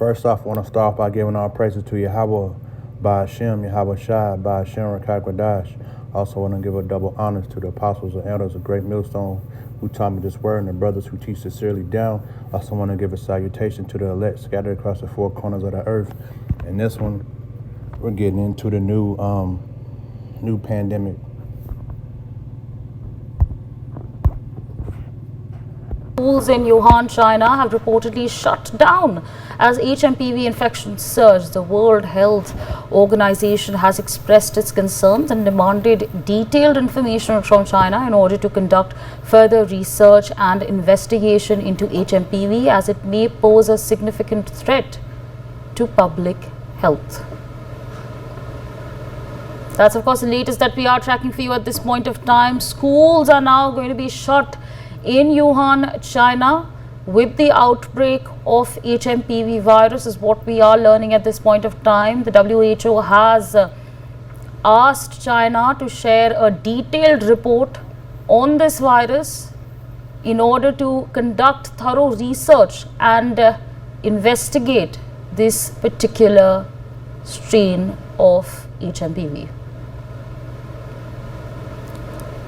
First off, I want to start off by giving all praises to Yahweh, by Hashem, Yahweh Shai, by Hashem, Rakak Wadash. Also want to give a double honors to the apostles and elders of Great Millstone who taught me this word and the brothers who teach sincerely down. Also want to give a salutation to the elect scattered across the four corners of the earth. And this one, we're getting into the new pandemic. Schools in Wuhan, China have reportedly shut down as HMPV infections surge. The World Health Organization has expressed its concerns and demanded detailed information from China in order to conduct further research and investigation into HMPV as it may pose a significant threat to public health. That's of course the latest that we are tracking for you at this point of time. Schools are now going to be shut in Wuhan, China, with the outbreak of HMPV virus is what we are learning at this point of time. The WHO has asked China to share a detailed report on this virus in order to conduct thorough research and investigate this particular strain of HMPV.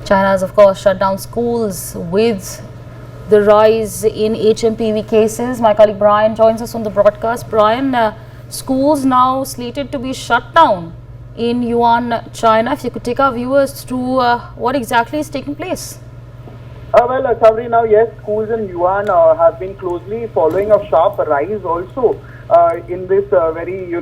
China has, of course, shut down schools with the rise in HMPV cases. My colleague Brian joins us on the broadcast. Brian, schools now slated to be shut down in Wuhan, China. If you could take our viewers through what exactly is taking place. Sabri, now yes, schools in Wuhan have been closely following a sharp rise also in this very,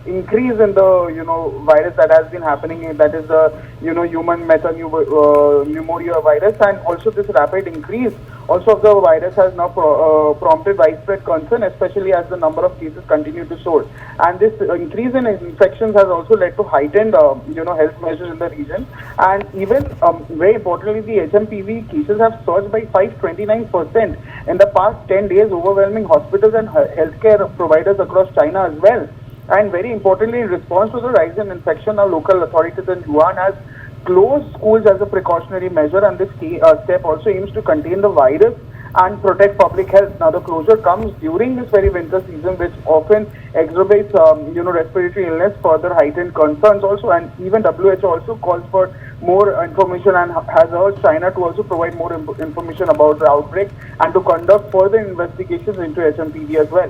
increase in the, virus that has been happening, that is the, human metapneumonia virus, and also this rapid increase also of the virus has now prompted widespread concern, especially as the number of cases continue to soar. And this increase in infections has also led to heightened, health measures in the region. And even, very importantly, the HMPV cases have surged by 529% in the past 10 days, overwhelming hospitals and healthcare providers across China as well. And very importantly, in response to the rise in infection, our local authorities in Wuhan has closed schools as a precautionary measure, and this step also aims to contain the virus and protect public health. Now, the closure comes during this very winter season, which often exacerbates, respiratory illness, further heightened concerns also, and even WHO also calls for more information and has urged China to also provide more information about the outbreak and to conduct further investigations into HMPV as well.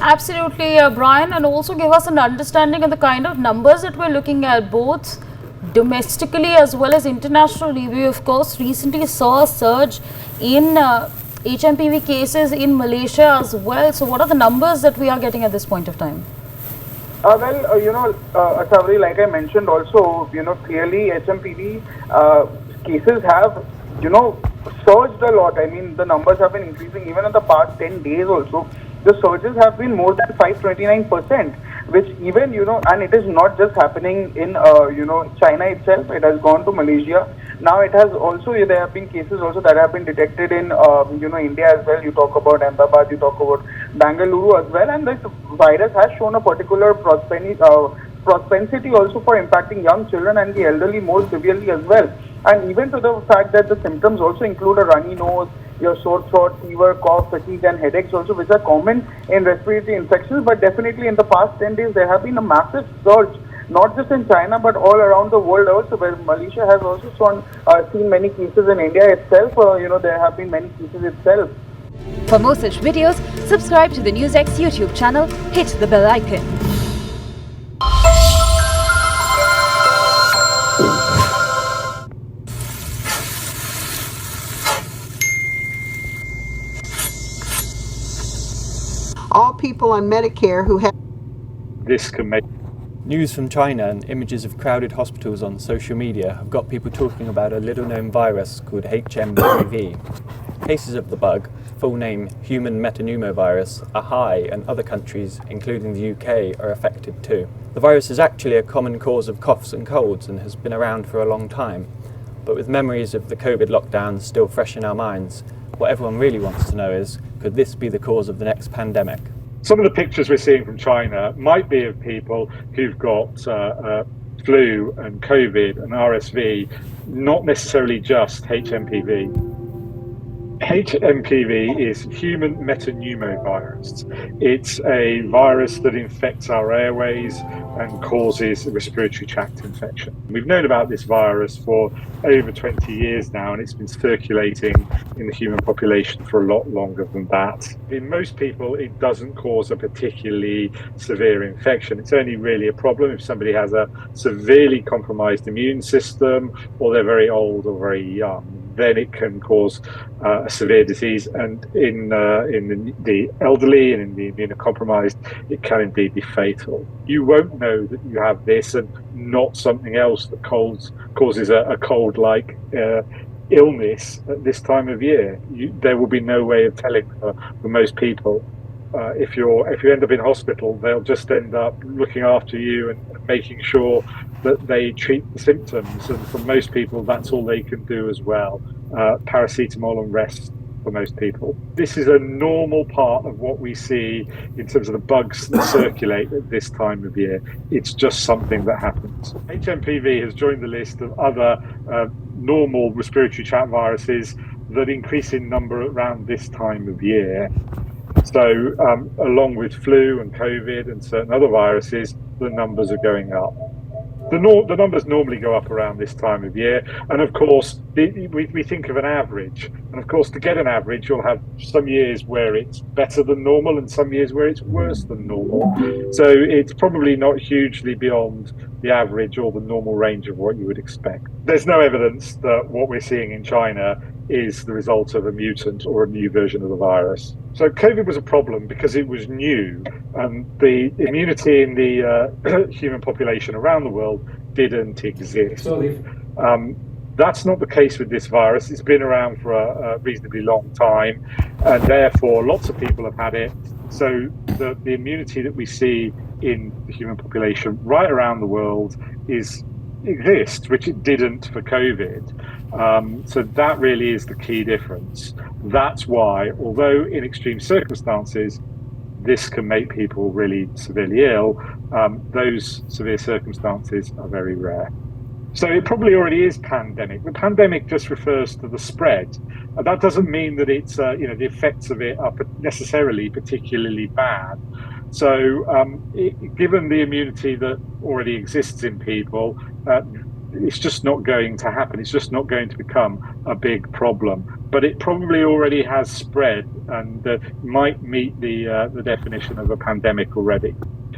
Absolutely, Brian, and also give us an understanding of the kind of numbers that we're looking at, both domestically as well as internationally. We, of course, recently saw a surge in HMPV cases in Malaysia as well. So what are the numbers that we are getting at this point of time? Asavri, like I mentioned also, clearly HMPV cases have, surged a lot. I mean, the numbers have been increasing even in the past 10 days also. The surges have been more than 529%, which even, and it is not just happening in, China itself. It has gone to Malaysia. Now it has also, there have been cases also that have been detected in, India as well. You talk about Ahmedabad, you talk about Bangalore as well. And this virus has shown a particular propensity also for impacting young children and the elderly more severely as well. And even to the fact that the symptoms also include a runny nose, your sore throat, fever, cough, fatigue, and headaches also, which are common in respiratory infections. But definitely in the past 10 days, there have been a massive surge, not just in China, but all around the world also, where Malaysia has also seen many cases. In India itself, there have been many cases itself. For more such videos, subscribe to the NewsX YouTube channel, hit the bell icon. All people on Medicare who have this can make News from China and images of crowded hospitals on social media have got people talking about a little-known virus called HMPV. Cases of the bug, full name human metapneumovirus, are high, and other countries, including the UK, are affected too. The virus is actually a common cause of coughs and colds and has been around for a long time. But with memories of the COVID lockdowns still fresh in our minds, what everyone really wants to know is, could this be the cause of the next pandemic? Some of the pictures we're seeing from China might be of people who've got flu and COVID and RSV, not necessarily just HMPV. HMPV is human metapneumovirus. It's a virus that infects our airways and causes a respiratory tract infection. We've known about this virus for over 20 years now, and it's been circulating in the human population for a lot longer than that. In most people, it doesn't cause a particularly severe infection. It's only really a problem if somebody has a severely compromised immune system, or they're very old or very young. Then it can cause a severe disease, and in the elderly and in the immunocompromised, it can indeed be fatal. You won't know that you have this and not something else that causes a cold-like illness at this time of year. There will be no way of telling for most people. If you end up in hospital, they'll just end up looking after you and making sure that they treat the symptoms, and for most people that's all they can do as well. Paracetamol and rest for most people. This is a normal part of what we see in terms of the bugs that circulate at this time of year. It's just something that happens. HMPV has joined the list of other normal respiratory tract viruses that increase in number around this time of year. So along with flu and COVID and certain other viruses, the numbers are going up. The numbers normally go up around this time of year, and of course we think of an average, and of course to get an average you'll have some years where it's better than normal and some years where it's worse than normal. So it's probably not hugely beyond the average or the normal range of what you would expect. There's no evidence that what we're seeing in China is the result of a mutant or a new version of the virus. So COVID was a problem because it was new, and the immunity in the human population around the world didn't exist. That's not the case with this virus. It's been around for a reasonably long time, and therefore lots of people have had it. So the immunity that we see in the human population right around the world exists, which it didn't for COVID. So that really is the key difference. That's why, although in extreme circumstances, this can make people really severely ill, those severe circumstances are very rare. So it probably already is pandemic. The pandemic just refers to the spread. That doesn't mean that it's, the effects of it are necessarily particularly bad. So given the immunity that already exists in people, it's just not going to happen. It's just not going to become a big problem. But it probably already has spread and might meet the definition of a pandemic already.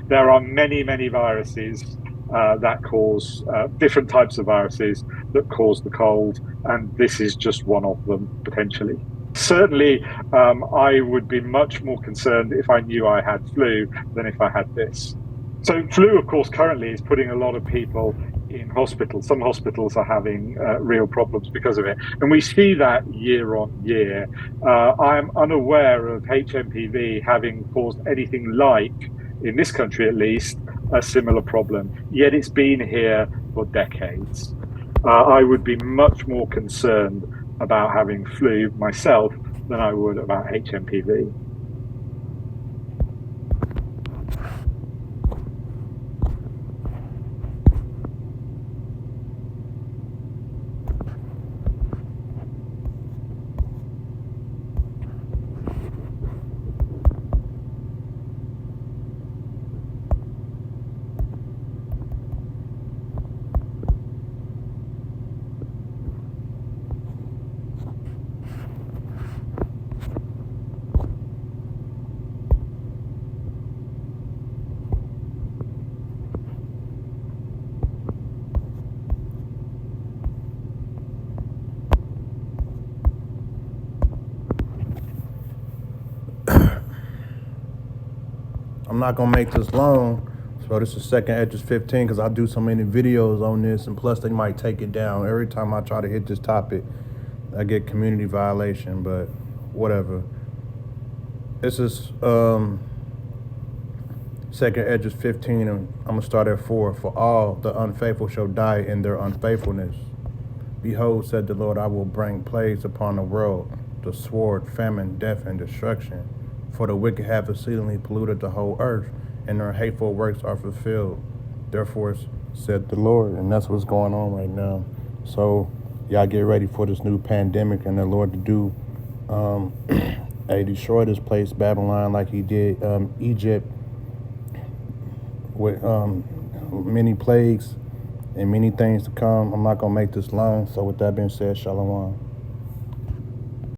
There are many, many viruses that cause different types of viruses that cause the cold, and this is just one of them potentially. Certainly, I would be much more concerned if I knew I had flu than if I had this. So flu, of course, currently is putting a lot of people in hospitals. Some hospitals are having real problems because of it. And we see that year on year. I am unaware of HMPV having caused anything like, in this country at least, a similar problem. Yet it's been here for decades. I would be much more concerned about having flu myself than I would about HMPV. I'm not gonna make this long, so this is Second Edges 15 because I do so many videos on this, and plus they might take it down. Every time I try to hit this topic, I get community violation, but whatever. This is Second Edges 15, and I'm gonna start at 4. For all the unfaithful shall die in their unfaithfulness. Behold, said the Lord, I will bring plagues upon the world, the sword, famine, death, and destruction. For the wicked have exceedingly polluted the whole earth, and their hateful works are fulfilled. Therefore, said the Lord, and that's what's going on right now. So y'all get ready for this new pandemic and the Lord to do Hey, destroy this place, Babylon, like he did Egypt, with many plagues and many things to come. I'm not going to make this long. So with that being said, Shalom.